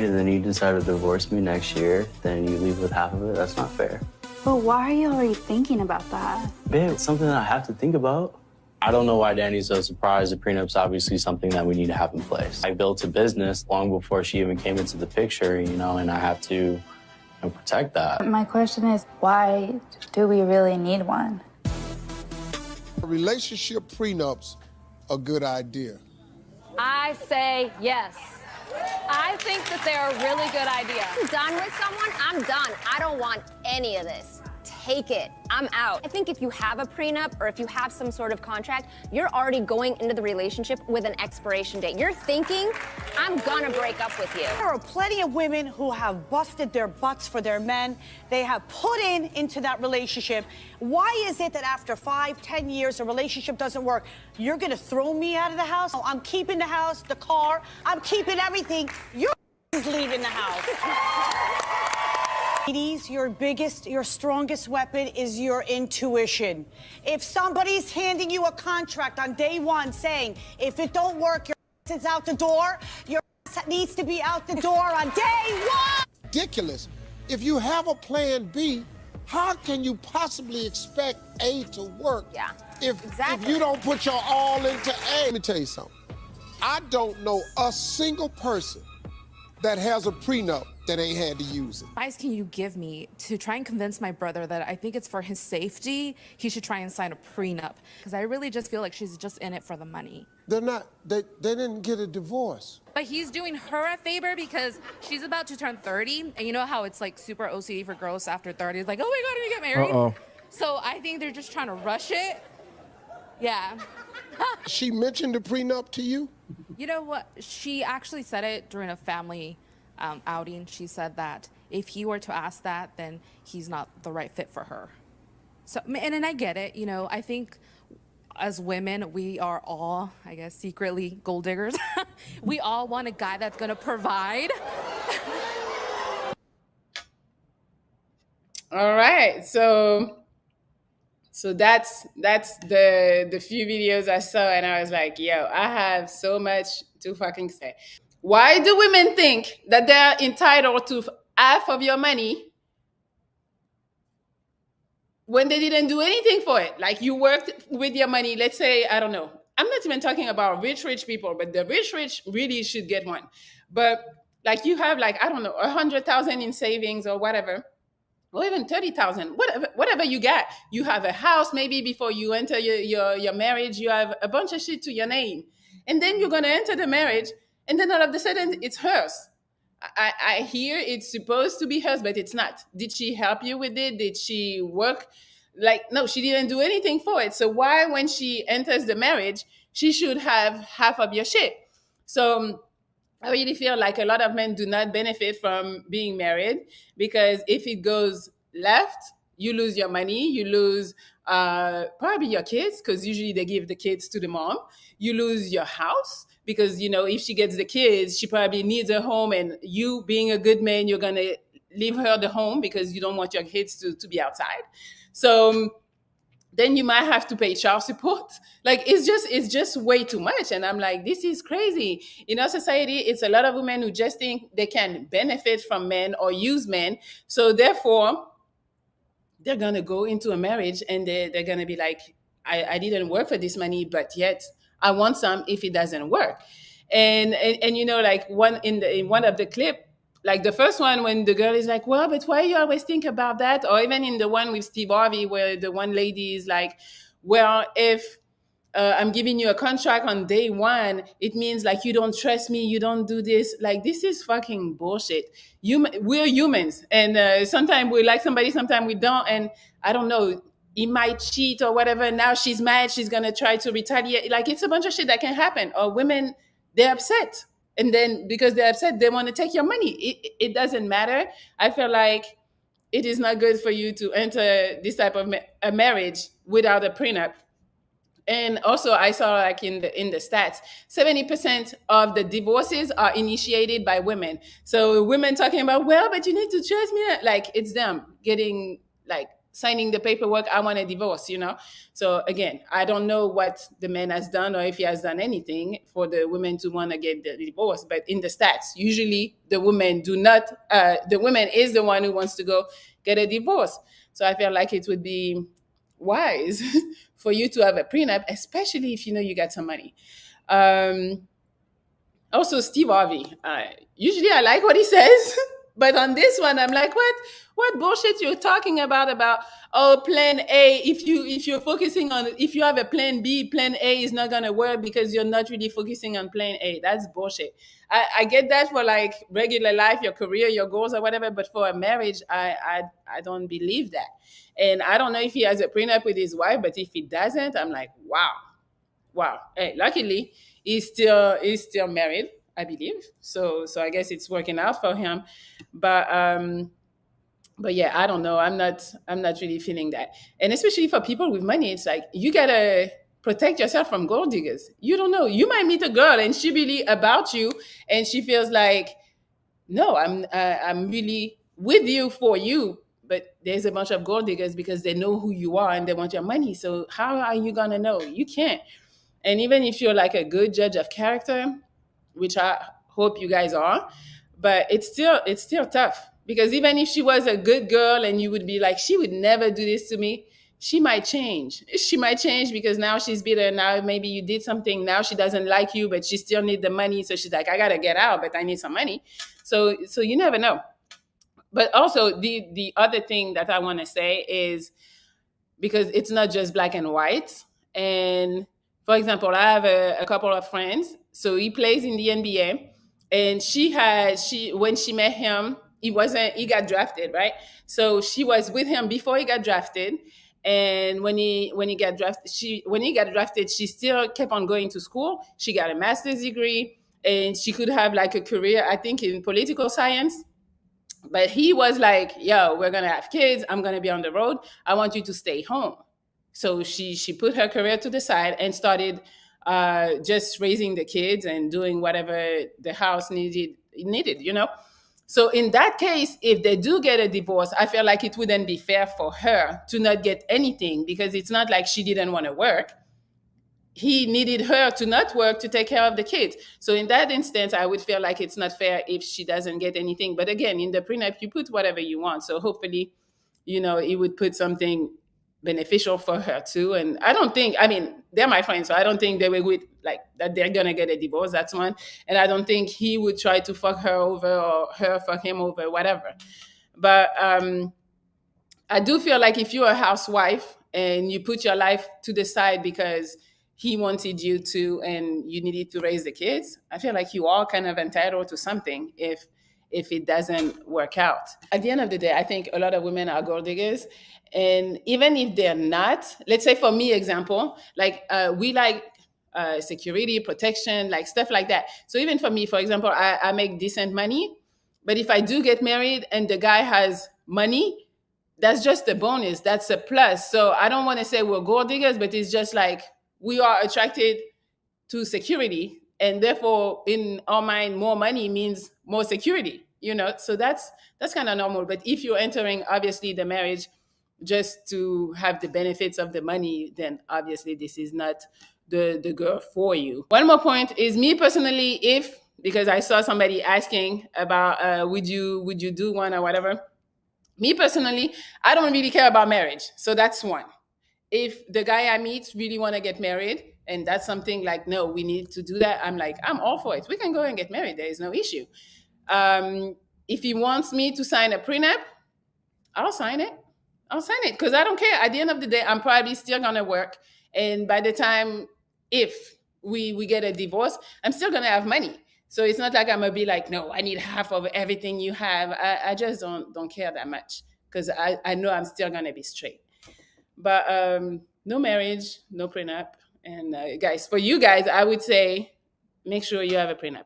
and then you decide to divorce me next year, then you leave with half of it. That's not fair. But why are you already thinking about that? Babe, it's something that I have to think about. I don't know why Danny's so surprised. The prenup's obviously something that we need to have in place. I built a business long before she even came into the picture, and I have to protect that. My question is, why do we really need one? Relationship prenups a good idea? I say yes. I think that they're a really good idea. I'm done with someone, I'm done. I don't want any of this. Take it. I'm out. I think if you have a prenup or if you have some sort of contract, you're already going into the relationship with an expiration date. You're thinking, I'm gonna break up with you. There are plenty of women who have busted their butts for their men. They have put into that relationship. Why is it that after 5, 10 years, a relationship doesn't work? You're gonna throw me out of the house? I'm keeping the house, the car, I'm keeping everything. You're leaving the house. Ladies, your strongest weapon is your intuition. If somebody's handing you a contract on day one saying, if it don't work, your ass is out the door, your ass needs to be out the door on day one. Ridiculous. If you have a plan B, how can you possibly expect A to work? Yeah, if exactly. you don't put your all into A? Let me tell you something. I don't know a single person that has a prenup that ain't had to use it. Advice can you give me to try and convince my brother that I think it's for his safety, he should try and sign a prenup? Because I really just feel like she's just in it for the money. They're not, they didn't get a divorce. But he's doing her a favor because she's about to turn 30, and you know how it's like super OCD for girls after 30. It's like, oh my God, did you get married? Uh-oh. So I think they're just trying to rush it. Yeah. She mentioned the prenup to you? You know what? She actually said it during a family outing. She said that if he were to ask that, then he's not the right fit for her. So, and I get it. I think as women, we are all, I guess, secretly gold diggers. We all want a guy that's going to provide. All right, so that's the few videos I saw, and I was like, yo, I have so much to fucking say. Why do women think that they're entitled to half of your money when they didn't do anything for it? Like, you worked with your money, let's say, I don't know. I'm not even talking about rich people, but the rich really should get one. But like, you have like, I don't know, 100,000 in savings or whatever, or even 30,000, whatever you got. You have a house maybe before you enter your marriage. You have a bunch of shit to your name. And then you're going to enter the marriage, and then all of a sudden it's hers. I hear it's supposed to be hers, but it's not. Did she help you with it? Did she work? Like, no, she didn't do anything for it. So why, when she enters the marriage, she should have half of your shit? So I really feel like a lot of men do not benefit from being married, because if it goes left, you lose your money, you lose probably your kids, because usually they give the kids to the mom. You lose your house, because, if she gets the kids, she probably needs a home, and you being a good man, you're going to leave her the home because you don't want your kids to be outside. So then you might have to pay child support. Like, it's just way too much. And I'm like, this is crazy. In our society, it's a lot of women who just think they can benefit from men or use men. So therefore, they're going to go into a marriage and they're going to be like, I didn't work for this money, but yet I want some if it doesn't work. And like in one of the clip, like the first one, when the girl is like, well, but why you always think about that? Or even in the one with Steve Harvey, where the one lady is like, well, if I'm giving you a contract on day one, it means like you don't trust me, you don't do this. Like, this is fucking bullshit. We're humans, and sometimes we like somebody, sometimes we don't. And I don't know, he might cheat or whatever. Now she's mad, she's gonna try to retaliate. Like, it's a bunch of shit that can happen. Or women, they're upset, and then because they're upset, they want to take your money. It doesn't matter. I feel like it is not good for you to enter this type of a marriage without a prenup. And also, I saw like in the stats, 70% of the divorces are initiated by women. So women talking about, well, but you need to trust me. Like, it's them getting like signing the paperwork, I want a divorce, you know? So again, I don't know what the man has done or if he has done anything for the women to want to get the divorce. But in the stats, usually the women do not, the woman is the one who wants to go get a divorce. So I feel like it would be wise for you to have a prenup, especially if you know you got some money. Also, Steve Harvey. Usually, I like what he says, but on this one, I'm like, what bullshit you're talking about? Oh, Plan A. If you're focusing on, if you have a Plan B, Plan A is not gonna work because you're not really focusing on Plan A. That's bullshit. I get that for like regular life, your career, your goals, or whatever, but for a marriage, I don't believe that. And I don't know if he has a prenup with his wife, but if he doesn't, I'm like, wow. Hey, luckily he's still married, I believe. So I guess it's working out for him. But yeah, I don't know. I'm not really feeling that. And especially for people with money, it's like you gotta protect yourself from gold diggers. You don't know. You might meet a girl and she really about you, and she feels like, no, I'm really with you for you. But there's a bunch of gold diggers because they know who you are and they want your money. So how are you gonna know? You can't. And even if you're like a good judge of character, which I hope you guys are, but it's still tough because even if she was a good girl and you would be like, she would never do this to me, she might change. She might change because now she's bitter. Now maybe you did something. Now she doesn't like you, but she still need the money. So she's like, I gotta get out, but I need some money. So you never know. But also the other thing that I want to say is because it's not just black and white. And for example, I have a couple of friends. So he plays in the NBA, and she when she met him, he got drafted, right? So she was with him before he got drafted. And when he got drafted, she still kept on going to school. She got a master's degree, and she could have like a career, I think, in political science. But he was like, yo, we're going to have kids. I'm going to be on the road. I want you to stay home. So she put her career to the side and started just raising the kids and doing whatever the house needed, you know? So in that case, if they do get a divorce, I feel like it wouldn't be fair for her to not get anything because it's not like she didn't want to work. He needed her to not work to take care of the kids. So in that instance, I would feel like it's not fair if she doesn't get anything. But again, in the prenup, you put whatever you want. So hopefully, it would put something beneficial for her too. And they're my friends, so I don't think they would like that they're gonna get a divorce. That's one. And I don't think he would try to fuck her over or her fuck him over, whatever. But I do feel like if you're a housewife and you put your life to the side because he wanted you to and you needed to raise the kids, I feel like you are kind of entitled to something if it doesn't work out. At the end of the day, I think a lot of women are gold diggers. And even if they're not, let's say for me, example, like we like security, protection, like stuff like that. So even for me, for example, I make decent money. But if I do get married and the guy has money, that's just a bonus. That's a plus. So I don't want to say we're gold diggers, but it's just like we are attracted to security. And therefore, in our mind, more money means more security, So that's kind of normal. But if you're entering, obviously, the marriage just to have the benefits of the money, then obviously this is not the girl for you. One more point is me personally, because I saw somebody asking about would you do one or whatever. Me personally, I don't really care about marriage. So that's one. If the guy I meet really want to get married and that's something like, no, we need to do that, I'm like, I'm all for it. We can go and get married. There is no issue. If he wants me to sign a prenup, I'll sign it because I don't care. At the end of the day, I'm probably still going to work. And by the time, if we get a divorce, I'm still going to have money. So it's not like I'm going to be like, no, I need half of everything you have. I just don't care that much because I know I'm still going to be straight. But no marriage, no prenup. And guys, for you guys, I would say make sure you have a prenup.